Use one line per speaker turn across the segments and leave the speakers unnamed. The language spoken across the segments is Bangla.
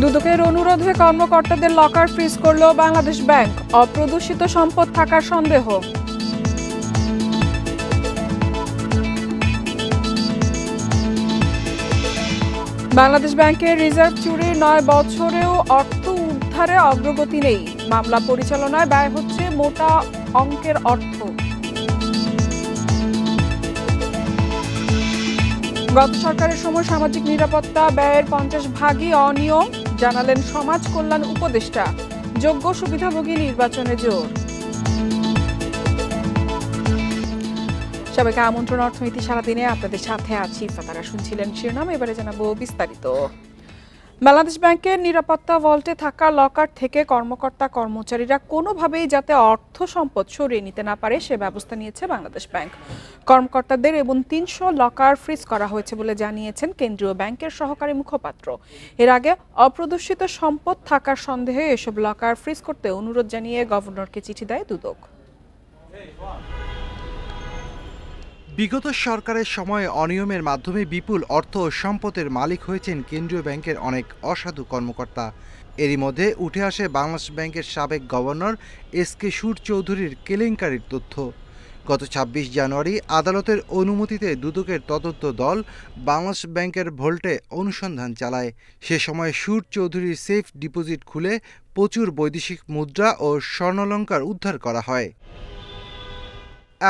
দুদকের অনুরোধে কর্মকর্তাদের লকার ফ্রিজ করল বাংলাদেশ ব্যাংক। অপ্রদর্শিত সম্পদ থাকার সন্দেহ। বাংলাদেশ ব্যাংকের রিজার্ভ চুরির ৯ বছরেও অর্থ উদ্ধারে অগ্রগতি নেই। মামলা পরিচালনায় ব্যয় হচ্ছে মোটা অঙ্কের অর্থ। গত সরকারের সময় সামাজিক নিরাপত্তা ব্যয়ের 50% অনিয়ম, জানালেন সমাজ কল্যাণ উপদেষ্টা। যোগ্য সুবিধাভোগী নির্বাচনে জোর। সবাইকে আমন্ত্রণ অর্থনীতি সারাদিনে আপনাদের সাথে আছি। ফাতারা শুনছিলেন শিরোনাম, এবারে জানাবো বিস্তারিত। বাংলাদেশ ব্যাংকের নিরাপত্তা ভল্টে থাকা লকার থেকে কর্মকর্তা কর্মচারীরা কোনোভাবেই যাতে অর্থ সম্পদ সরিয়ে নিতে না পারে সে ব্যবস্থা নিয়েছে বাংলাদেশ ব্যাংক। কর্মকর্তাদের এবং ৩০০ লকার ফ্রিজ করা হয়েছে বলে জানিয়েছেন কেন্দ্রীয় ব্যাংকের সহকারী মুখপাত্র। এর আগে অপ্রদর্শিত সম্পদ থাকার সন্দেহে এসব লকার ফ্রিজ করতে অনুরোধ জানিয়ে গভর্নরকে চিঠি দেয় দুদক।
বিগত সরকারের সময়ে অনিয়মের মাধ্যমে বিপুল অর্থ ও সম্পদের মালিক হয়েছেন কেন্দ্রীয় ব্যাংকের অনেক অসাধু কর্মকর্তা। এরই মধ্যে উঠে আসে বাংলাদেশ ব্যাংকের সাবেক গভর্নর এসকে সুর চৌধুরীর কেলেঙ্কারির তথ্য। গত ২৬ জানুয়ারি আদালতের অনুমতিতে দুদকের তদন্ত দল বাংলাদেশ ব্যাংকের ভল্টে অনুসন্ধান চালায়। সে সময় সুর চৌধুরীর সেফ ডিপোজিট খুলে প্রচুর বৈদেশিক মুদ্রা ও স্বর্ণালংকার উদ্ধার করা হয়।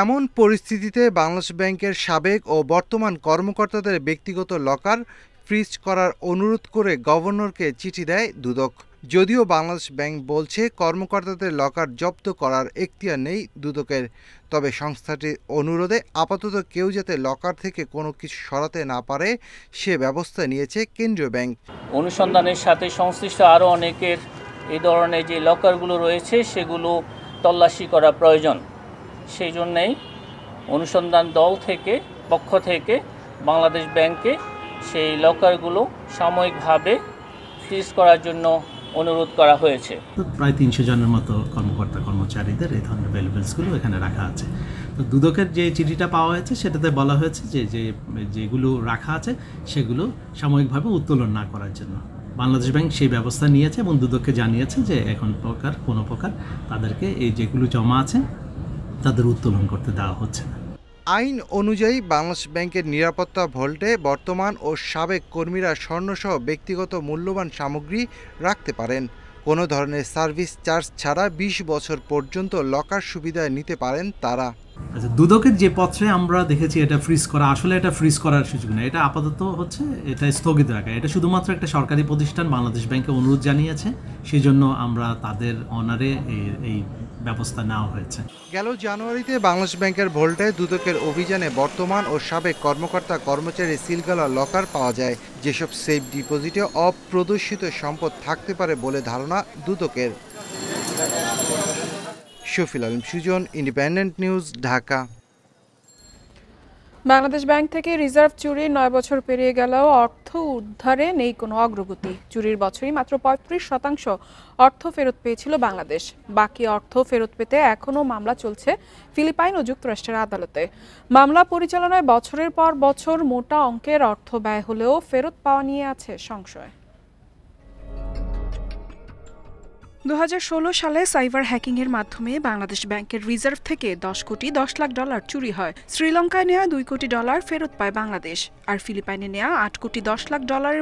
এমন পরিস্থিতিতে বাংলাদেশ ব্যাংকের সাবেক ও বর্তমান কর্মকর্তাদের ব্যক্তিগত লকার ফ্রিজ করার অনুরোধ করে গভর্নরকে চিঠি দেয় দুদক। যদিও বাংলাদেশ ব্যাংক বলছে কর্মকর্তাদের লকার জব্দ করার এখতিয়ার নেই দুদকের, তবে সংস্থাটির অনুরোধে আপাতত কেউ যাতে লকার থেকে কোনো কিছু সরাতে না পারে সে ব্যবস্থা নিয়েছে কেন্দ্রীয় ব্যাংক।
অনুসন্ধানের সাথে সংশ্লিষ্ট আরও অনেকের এই ধরনের যে লকারগুলো রয়েছে সেগুলো তল্লাশি করা প্রয়োজন। সেই জন্যেই অনুসন্ধান দল পক্ষ থেকে বাংলাদেশ ব্যাংকে সেই লকারগুলো সাময়িকভাবে ফ্রিজ করার জন্য অনুরোধ করা হয়েছে।
প্রায় ৩০০ জনের মতো কর্মকর্তা কর্মচারীদের এই ধরনের ভ্যালুয়েবলসগুলো এখানে রাখা আছে। তো দুদকের যে চিঠিটা পাওয়া হয়েছে সেটাতে বলা হয়েছে যে যেগুলো রাখা আছে সেগুলো সাময়িকভাবে উত্তোলন না করার জন্য বাংলাদেশ ব্যাংক সেই ব্যবস্থা নিয়েছে এবং দুদককে জানিয়েছে যে এখন কোনো প্রকার তাদেরকে এই যেগুলো জমা আছে তাদের উত্তোলন করতে দেওয়া হচ্ছে না।
আইন অনুযায়ী বাংলাদেশ ব্যাংকের নিরাপত্তা ভল্টে বর্তমান ও সাবেক কর্মীরা স্বর্ণসহ ব্যক্তিগত মূল্যবান সামগ্রী রাখতে পারেন। কোনো ধরনের সার্ভিস চার্জ ছাড়া ২০ বছর পর্যন্ত লকার সুবিধা নিতে পারেন তারা।
আচ্ছা, দুদকের যে পত্রে আমরা দেখেছি এটা ফ্রিজ করা, আসলে এটা ফ্রিজ করার সুযোগ না, এটা আপাতত হচ্ছে এটা স্থগিত রাখা। এটা শুধুমাত্র একটা সরকারি প্রতিষ্ঠান বাংলাদেশ ব্যাংকে অনুরোধ জানিয়েছে, সেই জন্য আমরা তাদের অনারে এই ব্যবস্থা নেওয়া হয়েছে।
গেল জানুয়ারিতে বাংলাদেশ ব্যাংকের ভল্টে দুদকের অভিযানে বর্তমান ও সাবেক কর্মকর্তা কর্মচারী সিলগালা লকার পাওয়া যায়, যেসব সেফ ডিপোজিটে অপ্রদর্শিত সম্পদ থাকতে পারে বলে ধারণা দুদকের। Shafil Alam Sujan, Independent news, Dhaka.
Bangladesh bank থেকে রিজার্ভ চুরির ৯ বছর পেরিয়ে গেলেও অর্থ উদ্ধারে নেই কোনো অগ্রগতি। চুরির বছরই মাত্র ৩৫% অর্থ ফেরত পেয়েছিল বাংলাদেশ। বাকি অর্থ ফেরত পেতে এখনও মামলা চলছে ফিলিপাইন ও যুক্তরাষ্ট্রের আদালতে। মামলা পরিচালনায় বছরের পর বছর মোটা অঙ্কের অর্থ ব্যয় হলেও ফেরত পাওয়া নিয়ে আছে সংশয়। 2016 সালে সাইবার হ্যাকিংয়ের মাধ্যমে বাংলাদেশ ব্যাংকের রিজার্ভ থেকে $10 কোটি 10 লাখ চুরি হয়। শ্রীলঙ্কায় নেওয়া $2 কোটি ফেরত পায় বাংলাদেশ, আর ফিলিপাইনে নেওয়া $8 কোটি 10 লাখ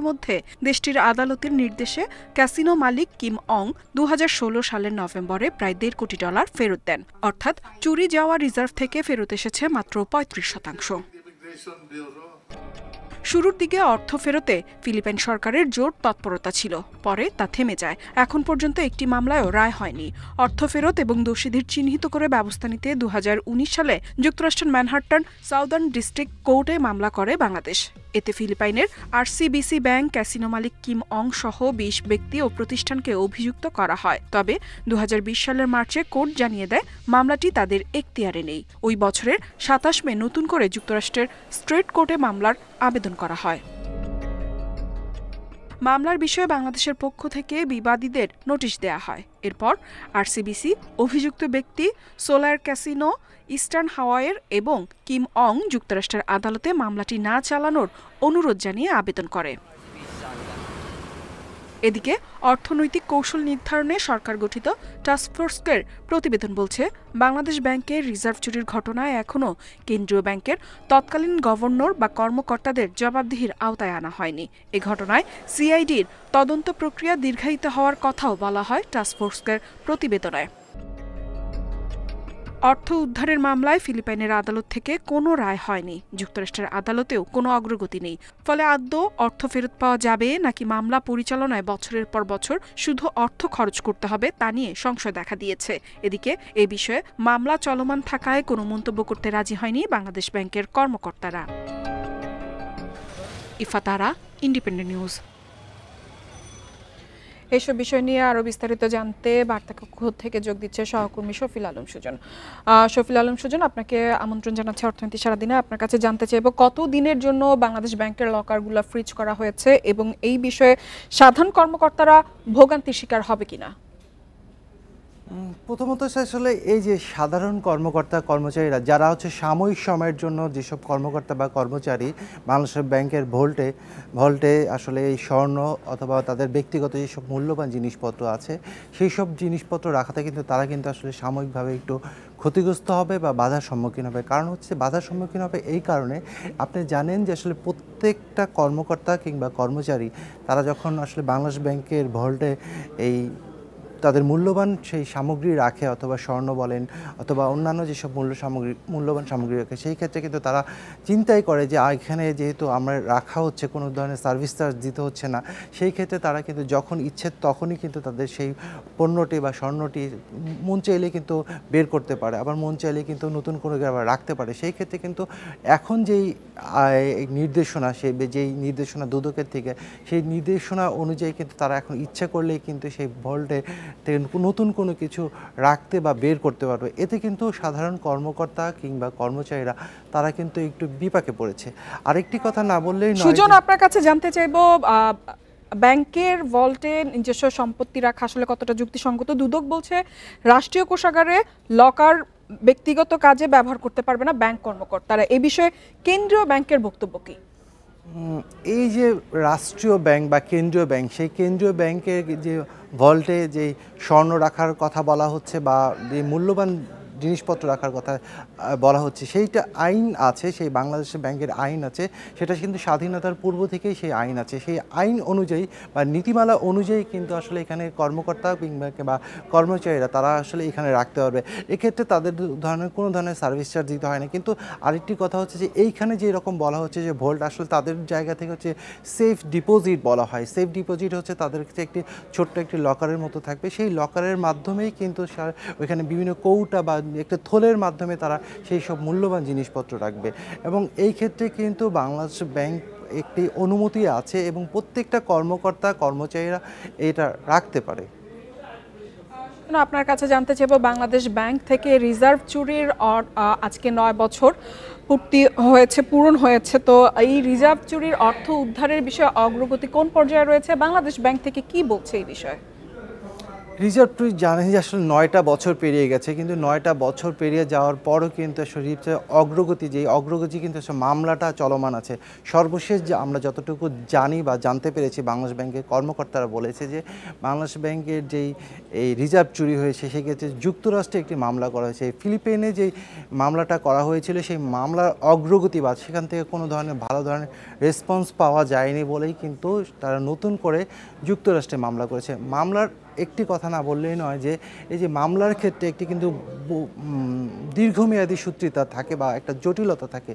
মধ্যে দেশটির আদালতের নির্দেশে ক্যাসিনো মালিক কিম অং 2016 সালের নভেম্বরে প্রায় $1.5 কোটি ফেরত দেন। অর্থাৎ চুরি যাওয়া রিজার্ভ থেকে ফেরত এসেছে মাত্র 35%। শুরুর দিকে অর্থ ফেরতে ফিলিপাইন সরকারের জোর তৎপরতা ছিল, পরে তা থেমে যায়। এখন পর্যন্ত একটি মামলায়ও রায় হয়নি। অর্থ ফেরত এবং দোষীদের চিহ্নিত করে ব্যবস্থা নিতে 2019 সালে যুক্তরাষ্ট্রের ম্যানহাটন সাউদার্ন ডিস্ট্রিক্ট কোর্টে মামলা করে বাংলাদেশ। এতে ফিলিপাইনের আরসিবিসি ব্যাংক, ক্যাসিনো মালিক কিম অং সহ 20 ব্যক্তি ও প্রতিষ্ঠানকে অভিযুক্ত করা হয়। তবে 2020 সালের মার্চে কোর্ট জানিয়ে দেয় মামলাটি তাদের এখতিয়ারে নেই। ওই বছরের 27 মে নতুন করে যুক্তরাষ্ট্রের স্ট্রেট কোর্টে মামলার আবেদন করা হয়। মামলার বিষয়ে বাংলাদেশের পক্ষ থেকে বিবাদীদের নোটিশ দেয়া হয়। এরপর আরসিবিসি অভিযুক্ত ব্যক্তি সোলার ক্যাসিনো, ইস্টার্ন হাওয়াইয়ের এবং কিম অং যুক্তরাষ্ট্রের আদালতে মামলাটি না চালানোর অনুরোধ জানিয়ে আবেদন করে। এদিকে অর্থনৈতিক কৌশল নির্ধারণে সরকার গঠিত টাস্কফোর্সের প্রতিবেদন বলছে, বাংলাদেশ ব্যাংকের রিজার্ভ চুরির ঘটনায় এখনও কেন্দ্রীয় ব্যাংকের তৎকালীন গভর্নর বা কর্মকর্তাদের জবাবদিহির আওতায় আনা হয়নি। এ ঘটনায় সিআইডির তদন্ত প্রক্রিয়া দীর্ঘায়িত হওয়ার কথাও বলা হয় টাস্কফোর্সের প্রতিবেদনে। অর্থ উদ্ধারের মামলায় ফিলিপাইনের আদালত থেকে কোনো রায় হয়নি। যুক্তরাষ্ট্রের আদালতেও কোনো অগ্রগতি নেই। ফলে আদৌ অর্থ ফেরত পাওয়া যাবে নাকি মামলা পরিচালনায় বছরের পর বছর শুধু অর্থ খরচ করতে হবে তা নিয়ে সংশয় দেখা দিয়েছে। এদিকে এ বিষয়ে মামলা চলমান থাকায় কোনো মন্তব্য করতে রাজি হয়নি বাংলাদেশ ব্যাংকের কর্মকর্তারা। ইফাতারা, ইন্ডিপেন্ডেন্ট নিউজ। এসব বিষয় নিয়ে আরো বিস্তারিত জানতে বার্তা কক্ষ থেকে যোগ দিচ্ছে সহকর্মী শফিল আলম সুজন। শফিল আলম সুজন, আপনাকে আমন্ত্রণ জানাচ্ছি অর্থনীতি সারাদিনে। আপনার কাছে জানতে চাইব, কত দিনের জন্য বাংলাদেশ ব্যাংকের লকারগুলো ফ্রিজ করা হয়েছে এবং এই বিষয়ে সাধারণ কর্মকর্তারা ভোগান্তির শিকার হবে কিনা?
প্রথমত আসলে এই যে সাধারণ কর্মকর্তা কর্মচারীরা যারা হচ্ছে সাময়িক সময়ের জন্য যেসব কর্মকর্তা বা কর্মচারী বাংলাদেশ ব্যাংকের ভল্টে আসলে এই স্বর্ণ অথবা তাদের ব্যক্তিগত যেসব মূল্যবান জিনিসপত্র আছে সেই সব জিনিসপত্র রাখাতে কিন্তু তারা কিন্তু আসলে সাময়িকভাবে একটু ক্ষতিগ্রস্ত হবে বা বাধার সম্মুখীন হবে। কারণ হচ্ছে বাধার সম্মুখীন হবে এই কারণে, আপনি জানেন যে আসলে প্রত্যেকটা কর্মকর্তা কিংবা কর্মচারী তারা যখন আসলে বাংলাদেশ ব্যাংকের ভল্টে এই তাদের মূল্যবান সেই সামগ্রী রাখে, অথবা স্বর্ণ বলেন অথবা অন্যান্য যেসব মূল্যবান সামগ্রী রাখে, সেই ক্ষেত্রে কিন্তু তারা চিন্তাই করে যে এখানে যেহেতু আমরা রাখা হচ্ছে, কোনো ধরনের সার্ভিস চার্জ দিতে হচ্ছে না, সেই ক্ষেত্রে তারা কিন্তু যখন ইচ্ছে তখনই কিন্তু তাদের সেই পণ্যটি বা স্বর্ণটি মন চাইলে কিন্তু বের করতে পারে, আবার মন চাইলে কিন্তু নতুন কোনো আবার রাখতে পারে। সেই ক্ষেত্রে কিন্তু এখন যেই নির্দেশনা, যেই নির্দেশনা দুদকের থেকে, সেই নির্দেশনা অনুযায়ী কিন্তু তারা এখন ইচ্ছা করলেই কিন্তু সেই ভল্টে নতুন কোনো কিছু রাখতে বা বের করতে পারবে। এতে কিন্তু সাধারণ কর্মকর্তা কিংবা কর্মচারীরা তারা কিন্তু একটু বিপাকে পড়েছে। আরেকটি কথা না বললেই নয়।
সুজন, আপনার কাছে জানতে চাইব, ব্যাংকের ভল্টে নিজস্ব সম্পত্তি রাখা আসলে কতটা যুক্তিসঙ্গত? দুদক বলছে রাষ্ট্রীয় কোষাগারে লকার ব্যক্তিগত কাজে ব্যবহার করতে পারবে না ব্যাংক কর্মকর্তারা। এই বিষয়ে কেন্দ্রীয় ব্যাংকের বক্তব্য কি?
এই যে রাষ্ট্রীয় ব্যাংক বা কেন্দ্রীয় ব্যাংক, সেই কেন্দ্রীয় ব্যাংকের যে ভল্টে যে স্বর্ণ রাখার কথা বলা হচ্ছে বা যে মূল্যবান জিনিসপত্র রাখার কথা বলা হচ্ছে, সেইটা আইন আছে, সেই বাংলাদেশের ব্যাংকের আইন আছে, সেটা কিন্তু স্বাধীনতার পূর্ব থেকেই সেই আইন আছে। সেই আইন অনুযায়ী বা নীতিমালা অনুযায়ী কিন্তু আসলে এখানে কর্মকর্তা কিংবা কর্মচারীরা তারা আসলে এখানে রাখতে পারবে। এক্ষেত্রে তাদের কোনো ধরনের সার্ভিস চার্জ দিতে হয় না। কিন্তু আরেকটি কথা হচ্ছে যে এইখানে যে এরকম বলা হচ্ছে যে ভল্ট আসলে তাদের জায়গা থেকে হচ্ছে সেফ ডিপোজিট বলা হয়। সেফ ডিপোজিট হচ্ছে তাদের কাছে একটি ছোট্ট একটি লকারের মতো থাকবে, সেই লকারের মাধ্যমেই কিন্তু ওইখানে বিভিন্ন কৌটা বা একটা থলের মাধ্যমে তারা সেই সব মূল্যবান জিনিসপত্র রাখবে। এবং এই ক্ষেত্রে কিন্তু বাংলাদেশ ব্যাংক একটি অনুমতি আছে এবং প্রত্যেকটা কর্মকর্তা কর্মচারীরা এটা রাখতে পারে।
আপনার কাছে জানতে চাইব, বাংলাদেশ ব্যাংক থেকে রিজার্ভ চুরির আজকে 9 বছর পূরণ হয়েছে, তো এই রিজার্ভ চুরির অর্থ উদ্ধারের বিষয়ে অগ্রগতি কোন পর্যায়ে রয়েছে? বাংলাদেশ ব্যাংক থেকে কি বলছে এই বিষয়ে?
রিজার্ভ চুরি জানেন যে আসলে 9টা বছর পেরিয়ে গেছে, কিন্তু 9টা বছর পেরিয়ে যাওয়ার পরও কিন্তু আসলে অগ্রগতি কিন্তু আসলে মামলাটা চলমান আছে। সর্বশেষ যে আমরা যতটুকু জানি বা জানতে পেরেছি, বাংলাদেশ ব্যাংকের কর্মকর্তারা বলেছে যে বাংলাদেশ ব্যাংকের যেই এই রিজার্ভ চুরি হয়েছে সেক্ষেত্রে যুক্তরাষ্ট্রে একটি মামলা করা হয়েছে। ফিলিপাইনে যেই মামলাটা করা হয়েছিল সেই মামলার অগ্রগতি বা সেখান থেকে কোনো ধরনের ভালো ধরনের রেসপন্স পাওয়া যায়নি বলেই কিন্তু তারা নতুন করে যুক্তরাষ্ট্রে মামলা করেছে। মামলার একটি কথা না বললেই নয় যে এই যে মামলার ক্ষেত্রে একটি কিন্তু দীর্ঘমেয়াদী সূত্রিতা থাকে বা একটা জটিলতা থাকে।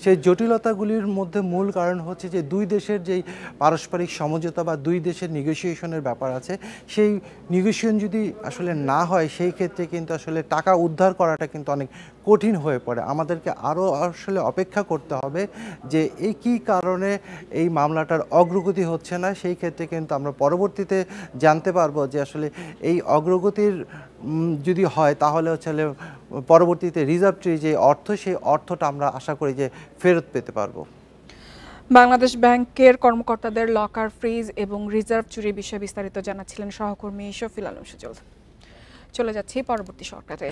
সেই জটিলতাগুলির মধ্যে মূল কারণ হচ্ছে যে দুই দেশের যেই পারস্পরিক সমঝোতা বা দুই দেশের নেগোসিয়েশনের ব্যাপার আছে, সেই নেগোসিয়েশন যদি আসলে না হয় সেই ক্ষেত্রে কিন্তু আসলে টাকা উদ্ধার করাটা কিন্তু অনেক কঠিন হয়ে পড়ে। আমাদেরকে আরও আসলে অপেক্ষা করতে হবে যে এই কী কারণে এই মামলাটার অগ্রগতি হচ্ছে না। সেই ক্ষেত্রে কিন্তু আমরা পরবর্তীতে জানতে পারবো যে আসলে এই অগ্রগতির যদি হয় তাহলে হচ্ছে পরবর্তীতে রিজার্ভ চুরি যে অর্থ, সেই অর্থটা আমরা আশা করি যে ফেরত পেতে পারবো।
বাংলাদেশ ব্যাংকের কর্মকর্তাদের লকার ফ্রিজ এবং রিজার্ভ চুরির বিষয়ে বিস্তারিত জানাচ্ছিলেন সহকর্মী শফিল আলম সুজন। চলে যাচ্ছি পরবর্তী সরকারে।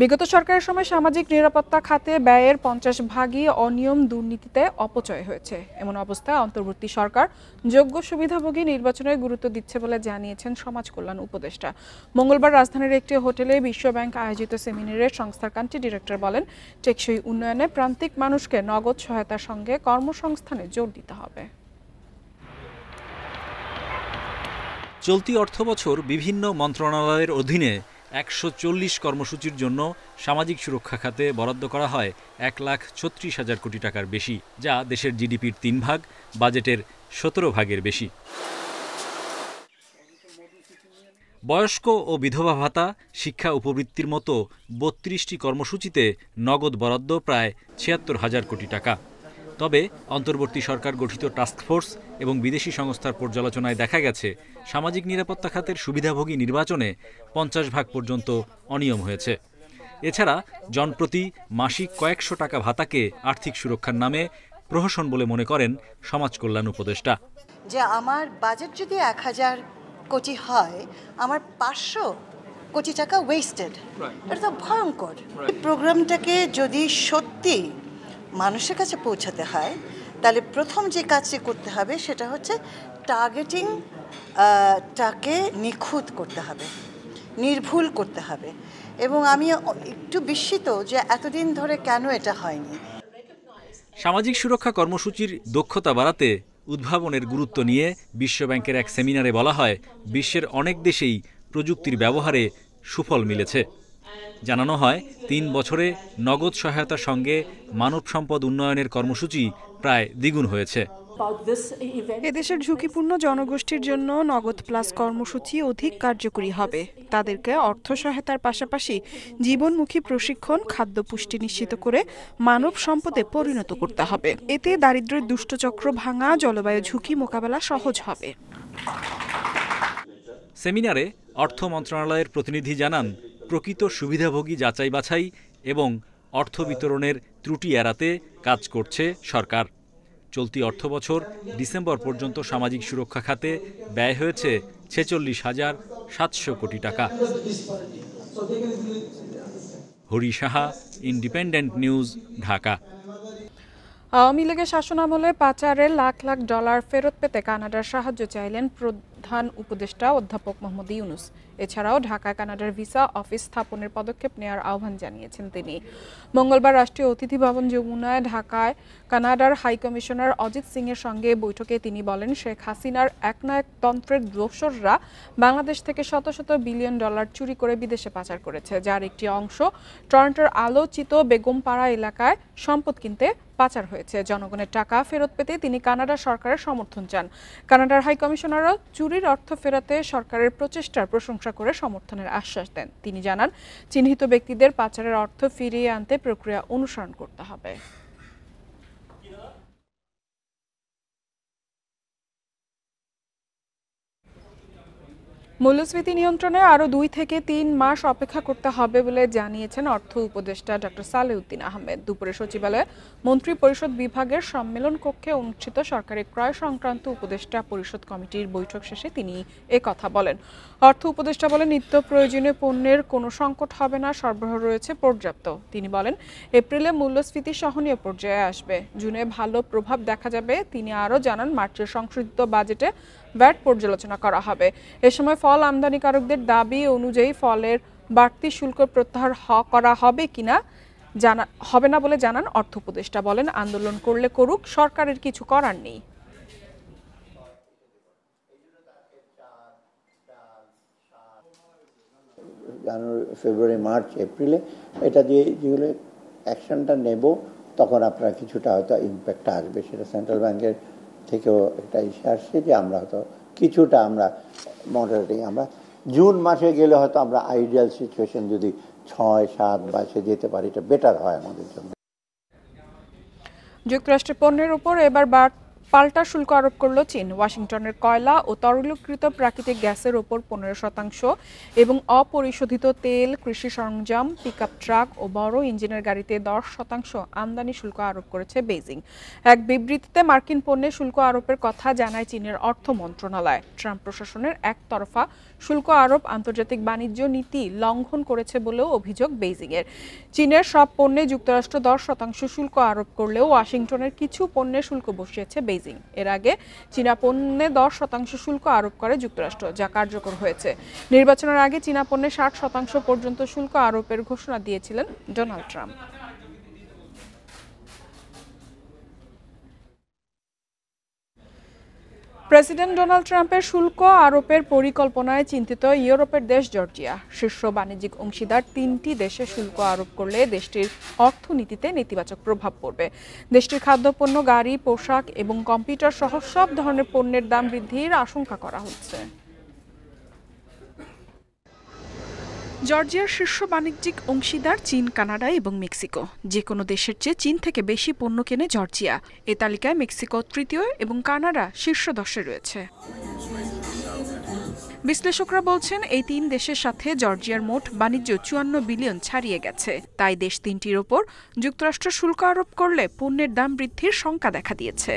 বিগত সরকারের সময় সামাজিক নিরাপত্তা খাতে ব্যয়ের 50 ভাগই অনিয়ম দুর্নীতিতে অপচয় হয়েছে। এমন অবস্থায় অন্তর্বর্তী সরকার যোগ্য সুবিধাভোগী নির্বাচনে গুরুত্ব দিচ্ছে বলে জানিয়েছেন সমাজ কল্যাণ উপদেষ্টা। মঙ্গলবার রাজধানীর একটি হোটেলে বিশ্বব্যাংক আয়োজিত সেমিনারে সংস্থার কান্ট্রি ডিরেক্টর বলেন, টেকসই উন্নয়নে প্রান্তিক মানুষকে নগদ সহায়তার সঙ্গে কর্মসংস্থানে জোর দিতে হবে।
চলতি অর্থবছর বিভিন্ন মন্ত্রণালয়ের অধীনে 140 কর্মসূচির জন্য সামাজিক সুরক্ষা খাতে বরাদ্দ করা হয় 1,36,000 কোটি টাকার বেশি, যা দেশের জিডিপির 3 ভাগ, বাজেটের 17 ভাগের বেশি। বয়স্ক ও বিধবা ভাতা, শিক্ষা উপবৃত্তির মতো 32টি কর্মসূচিতে নগদ বরাদ্দ প্রায় 76,000 কোটি টাকা। তবে অন্তর্বর্তী সরকার গঠিত টাস্কফোর্স এবং বিদেশি সংস্থার পর্যালোচনায় দেখা গেছে, সামাজিক নিরাপত্তা খাতের সুবিধাভোগী নির্বাচনে 50 ভাগ পর্যন্ত অনিয়ম হয়েছে। এছাড়া জনপ্রতি মাসিক কয়েকশো টাকা ভাতাকে আর্থিক সুরক্ষার নামে প্রহসন বলে মনে করেন সমাজ কল্যাণ উপদেষ্টা।
যে আমার বাজেট যদি 1000 কোটি হয়, আমার 500 কোটি টাকা ওয়েস্টেড, এটা তো ভয়ঙ্কর। প্রোগ্রামটাকে যদি সত্যি মানুষের কাছে পৌঁছাতে হয়, তাহলে প্রথম যে কাজটি করতে হবে সেটা হচ্ছে টার্গেটিংটাকে নিখুঁত করতে হবে, নির্ভুল করতে হবে। এবং আমি একটু বিস্মিত যে এতদিন ধরে কেন এটা হয়নি।
সামাজিক সুরক্ষা কর্মসূচির দক্ষতা বাড়াতে উদ্ভাবনের গুরুত্ব নিয়ে বিশ্বব্যাংকের এক সেমিনারে বলা হয়, বিশ্বের অনেক দেশেই প্রযুক্তির ব্যবহারে সুফল মিলেছে। জানানো হয়, 3 বছরে নগদ সহায়তার সঙ্গে মানব সম্পদ উন্নয়নের কর্মসূচি প্রায় দ্বিগুণ হয়েছে।
এদেশের ঝুঁকিপূর্ণ জনগোষ্ঠীর জন্য নগদ প্লাস কর্মসূচি অধিক কার্যকরী হবে। তাদেরকে অর্থ সহায়তার পাশাপাশি জীবনমুখী প্রশিক্ষণ, খাদ্য পুষ্টি নিশ্চিত করে মানব সম্পদে পরিণত করতে হবে। এতে দারিদ্র্যের দুষ্টচক্র ভাঙা, জলবায়ু ঝুঁকি মোকাবেলা সহজ হবে।
সেমিনারে অর্থ মন্ত্রণালয়ের প্রতিনিধি জানান, প্রকৃত সুবিধাভোগী যাচাই বাছাই এবং অর্থ বিতরণের ত্রুটি এড়াতে কাজ করছে সরকার। চলতি অর্থবছর ডিসেম্বর পর্যন্ত সামাজিক সুরক্ষা খাতে ব্যয় হয়েছে 46,700 কোটি টাকা। Hari Saha, independent news, Dhaka.
আওয়ামী লীগের শাসনামলে পাচারের লাখ লাখ ডলার ফেরত পেতে কানাডার সাহায্য চাইলেন প্রধান উপদেষ্টা অধ্যাপক মোহাম্মদ ইউনূস। এছাড়াও ঢাকায় কানাডার ভিসা অফিস স্থাপনের পদক্ষেপ নেওয়ার আহ্বান জানিয়েছেন তিনি। মঙ্গলবার রাষ্ট্রীয় অতিথি ভবন যমুনায় ঢাকায় কানাডার হাই কমিশনার অজিত সিং এর সঙ্গে বৈঠকে তিনি বলেন, শেখ হাসিনার একনায়কতন্ত্রের দোসররা বাংলাদেশ থেকে শত শত বিলিয়ন ডলার চুরি করে বিদেশে পাচার করেছে, যার একটি অংশ টরন্টোর আলোচিত বেগমপাড়া এলাকায় সম্পদ কিনতে পাচার হয়েছে। জনগণের টাকা ফেরত পেতে তিনি কানাডা সরকারের সমর্থন চান। কানাডার হাই কমিশনারও চুরির অর্থ ফেরাতে সরকারের প্রচেষ্টার প্রশংসা করে সমর্থনের আশ্বাস দেন। তিনি জানান, চিহ্নিত ব্যক্তিদের পাচারের অর্থ ফিরিয়ে আনতে প্রক্রিয়া অনুসরণ করতে হবে। মূল্যস্ফীতি নিয়ন্ত্রণে আরও 2 থেকে 3 মাস অপেক্ষা করতে হবে বলে জানিয়েছেন অর্থ উপদেষ্টা ডক্টর সালেউদ্দিন আহমেদ। দুপুরে সচিবালয়ে মন্ত্রী পরিষদ বিভাগের সম্মেলন কক্ষে অনুষ্ঠিত সরকারি ক্রয় সংক্রান্ত উপদেষ্টা পরিষদ কমিটির বৈঠক শেষে তিনি কথা বলেন। অর্থ উপদেষ্টা বলেন, নিত্য প্রয়োজনীয় পণ্যের কোনো সংকট হবে না, সরবরাহ রয়েছে পর্যাপ্ত। তিনি বলেন, এপ্রিলে মূল্যস্ফীতি সহনীয় পর্যায়ে আসবে, জুনে ভালো প্রভাব দেখা যাবে। তিনি আরও জানান, মার্চের সংশোধিত বাজেটে ভ্যাট পর্যালোচনা করা হবে। এ সময় ফল আমদানিকারকদের দাবি অনুযায়ী ফলের বাড়তি শুল্ক প্রত্যাহার করা হবে কিনা হবে না বলে জানান অর্থ উপদেষ্টা। বলেন, আন্দোলন করলে করুক, সরকারের কিছু করার নেই।
জানুয়ারি, ফেব্রুয়ারি, মার্চ, এপ্রিলে এটা দিয়ে যেগুলো অ্যাকশনটা নেব, তখন আপনার কিছুটা হয়তো ইম্প্যাক্ট আসবে। সেটা সেন্ট্রাল ব্যাংকের থেকেও একটা ইস্যু আসছে যে আমরা হয়তো কিছুটা আমরা মডারেটিং, আমরা জুন মাসে গেলে হয়তো আমরা আইডিয়াল সিচুয়েশন যদি 6-7 মাসে যেতে পারি, এটা বেটার হয় আমাদের জন্য।
যুক্তরাষ্ট্রের পণ্যের উপর এবার পাল্টা শুল্ক আরোপ করল চীন। ওয়াশিংটনের কয়লা ও তরলীকৃত প্রাকৃতিক গ্যাসের ওপর 15% এবং অপরিশোধিত তেল, কৃষি সরঞ্জাম, পিকআপ ট্রাক ও বড় ইঞ্জিনের গাড়িতে 10% আমদানি শুল্ক আরোপ করেছে বেইজিং। এক বিবৃতিতে মার্কিন পণ্যে শুল্ক আরোপের কথা জানায় চীনের অর্থ মন্ত্রণালয়। ট্রাম্প প্রশাসনের একতরফা শুল্ক আরোপ আন্তর্জাতিক বাণিজ্য নীতি লঙ্ঘন করেছে বলেও অভিযোগ বেইজিংয়ের। চীনের সব পণ্যে যুক্তরাষ্ট্র 10% শুল্ক আরোপ করলেও ওয়াশিংটনের কিছু পণ্যে শুল্ক বসিয়েছে বেইজিং। এর আগে চীনা পণ্যে 10% শুল্ক আরোপ করে যুক্তরাষ্ট্র, যা কার্যকর হয়েছে। নির্বাচনের আগে চীনা পণ্যে 60% পর্যন্ত শুল্ক আরোপের ঘোষণা দিয়েছিলেন ডোনাল্ড ট্রাম্প। প্রেসিডেন্ট ডোনাল্ড ট্রাম্পের শুল্ক আরোপের পরিকল্পনায় চিন্তিত ইউরোপের দেশ জর্জিয়া। শীর্ষ বাণিজ্যিক অংশীদার 3টি দেশে শুল্ক আরোপ করলে দেশটির অর্থনীতিতে নেতিবাচক প্রভাব পড়বে। দেশটির খাদ্যপণ্য, গাড়ি, পোশাক এবং কম্পিউটার সহ সব ধরনের পণ্যের দাম বৃদ্ধির আশঙ্কা করা হচ্ছে। জর্জিয়ার শীর্ষ বাণিজ্যিক অংশীদার চীন, কানাডা এবং মেক্সিকো। যে কোনো দেশের চেয়ে চীন থেকে বেশি পণ্য কেনে জর্জিয়া। এ তালিকায় মেক্সিকো তৃতীয় এবং কানাডা শীর্ষ 10-এ রয়েছে। বিশ্লেষকরা বলছেন এই 3 দেশের সাথে জর্জিয়ার মোট বাণিজ্য 54 বিলিয়ন ছাড়িয়ে গেছে। তাই দেশ 3টির ওপর যুক্তরাষ্ট্র শুল্ক আরোপ করলে পণ্যের দাম বৃদ্ধির শঙ্কা দেখা দিয়েছে।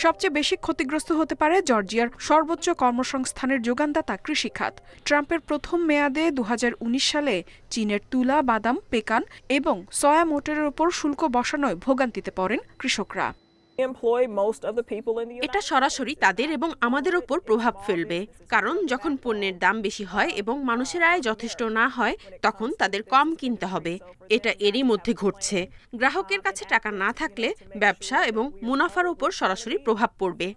সবচেয়ে বেশি ক্ষতিগ্রস্ত হতে পারে জর্জিয়ার সর্বোচ্চ কর্মসংস্থানের যোগানদাতা কৃষিখাত। ট্রাম্পের প্রথম মেয়াদে 2019 সালে চীনের তুলা, বাদাম, পেকান এবং সয়া মোটরের উপর শুল্ক বসানোয় ভোগান্তিতে পড়েন কৃষকরা।
এটা সরাসরি তাদের এবং আমাদের ওপর প্রভাব ফেলবে, কারণ যখন পণ্যের দাম বেশি হয় এবং মানুষের আয় যথেষ্ট না হয় তখন তাদের কম কিনতে হবে। এটা এরই মধ্যে ঘটছে। গ্রাহকের কাছে টাকা না থাকলে ব্যবসা এবং মুনাফার উপর সরাসরি প্রভাব পড়বে।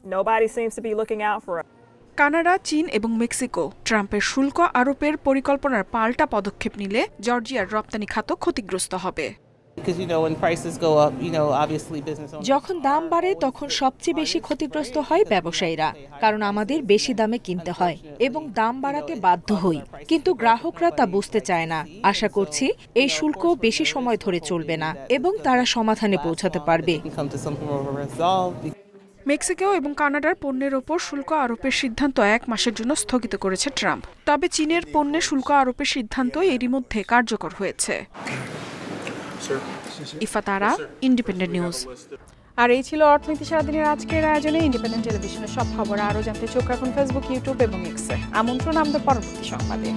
কানাডা, চীন এবং মেক্সিকো ট্রাম্পের শুল্ক আরোপের পরিকল্পনার পাল্টা পদক্ষেপ নিলে জর্জিয়ার রপ্তানি খাত ক্ষতিগ্রস্ত হবে।
যখন দাম বাড়ে তখন সবচেয়ে বেশি ক্ষতিগ্রস্ত হয় ব্যবসায়ীরা, কারণ আমাদের বেশি দামে কিনতে হয় এবং দাম বাড়াতে বাধ্য হই। কিন্তু গ্রাহকরা তা বুঝতে চায় না। আশা করছি এই শুল্ক বেশি সময় ধরে চলবে না এবং তারা সমাধানে পৌঁছাতে পারবে।
মেক্সিকো এবং কানাডার পণ্যের ওপর শুল্ক আরোপের সিদ্ধান্ত 1 মাসের জন্য স্থগিত করেছে ট্রাম্প। তবে চীনের পণ্যে শুল্ক আরোপের সিদ্ধান্ত এরই মধ্যে কার্যকর হয়েছে। ইফাতারা, ইন্ডিপেন্ডেন্ট নিউজ। আর এই ছিল অর্থনীতি সারাদিনের আজকের আয়োজনে। ইন্ডিপেন্ডেন্ট টেলিভিশনের সব খবর আরও জানতে চোখ রাখুন ফেসবুক, ইউটিউব এবং এক্সে। আমন্ত্রণ আমাদের পরবর্তী সংবাদে।